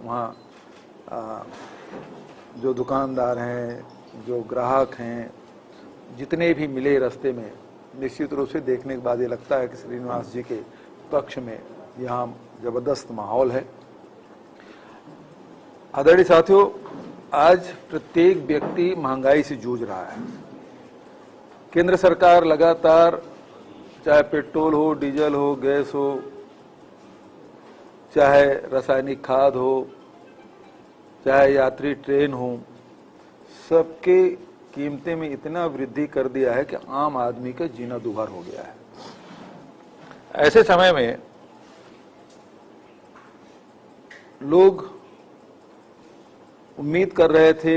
वहाँ जो दुकानदार हैं, जो ग्राहक हैं, जितने भी मिले रास्ते में, निश्चित रूप से देखने के बाद ये लगता है कि श्रीनिवास जी के पक्ष में यहाँ जबरदस्त माहौल है। आदरणीय साथियों, आज प्रत्येक व्यक्ति महंगाई से जूझ रहा है। केंद्र सरकार लगातार, चाहे पेट्रोल हो, डीजल हो, गैस हो, चाहे रासायनिक खाद हो, चाहे यात्री ट्रेन हो, सबके कीमतें में इतना वृद्धि कर दिया है कि आम आदमी का जीना दुभर हो गया है। ऐसे समय में लोग उम्मीद कर रहे थे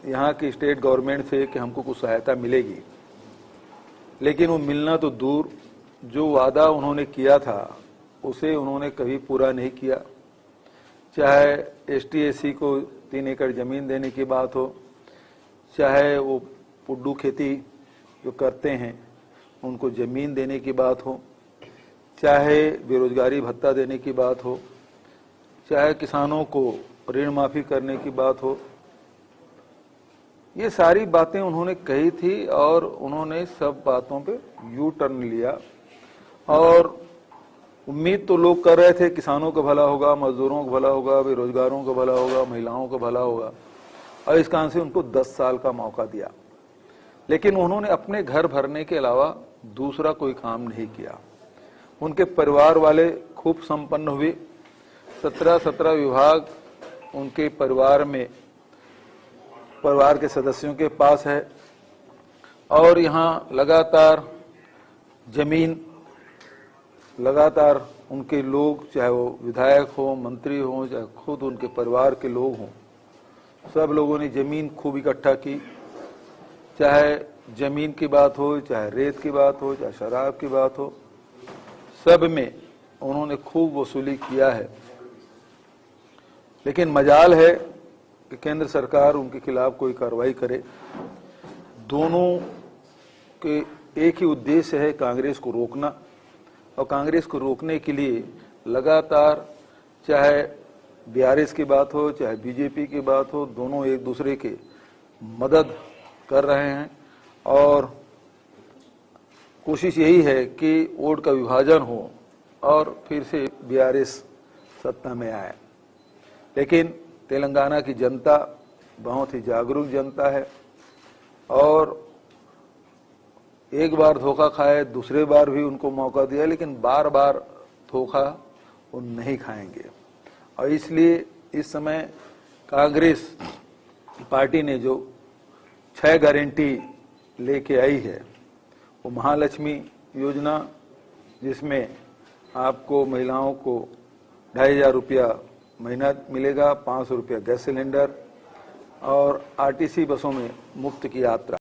यहाँ की स्टेट गवर्नमेंट से कि हमको कुछ सहायता मिलेगी, लेकिन वो मिलना तो दूर, जो वादा उन्होंने किया था उसे उन्होंने कभी पूरा नहीं किया। चाहे ST/SC को 3 एकड़ जमीन देने की बात हो, चाहे वो पुड्डू खेती जो करते हैं उनको जमीन देने की बात हो, चाहे बेरोजगारी भत्ता देने की बात हो, चाहे किसानों को ऋण माफी करने की बात हो, ये सारी बातें उन्होंने कही थी और उन्होंने सब बातों पे यू टर्न लिया। और उम्मीद तो लोग कर रहे थे किसानों का भला होगा, मजदूरों का भला होगा, बेरोजगारों का भला होगा, महिलाओं का भला होगा, और इस कारण से उनको 10 साल का मौका दिया। लेकिन उन्होंने अपने घर भरने के अलावा दूसरा कोई काम नहीं किया। उनके परिवार वाले खूब संपन्न हुए, 17 विभाग उनके परिवार में, परिवार के सदस्यों के पास है, और यहाँ लगातार जमीन, लगातार उनके लोग, चाहे वो विधायक हो, मंत्री हो, चाहे खुद उनके परिवार के लोग हों, सब लोगों ने जमीन खूब इकट्ठा की। चाहे जमीन की बात हो, चाहे रेत की बात हो, चाहे शराब की बात हो, सब में उन्होंने खूब वसूली किया है। लेकिन मजाल है कि केंद्र सरकार उनके खिलाफ कोई कार्रवाई करे। दोनों के एक ही उद्देश्य है, कांग्रेस को रोकना, और कांग्रेस को रोकने के लिए लगातार, चाहे BRS की बात हो, चाहे BJP की बात हो, दोनों एक दूसरे के मदद कर रहे हैं, और कोशिश यही है कि वोट का विभाजन हो और फिर से BRS सत्ता में आए। लेकिन तेलंगाना की जनता बहुत ही जागरूक जनता है, और एक बार धोखा खाए, दूसरे बार भी उनको मौका दिया, लेकिन बार बार धोखा वो नहीं खाएंगे। और इसलिए इस समय कांग्रेस पार्टी ने जो 6 गारंटी लेके आई है, वो महालक्ष्मी योजना, जिसमें आपको महिलाओं को 2,500 रुपया महीना मिलेगा, 500 रुपया गैस सिलेंडर, और RTC बसों में मुफ्त की यात्रा।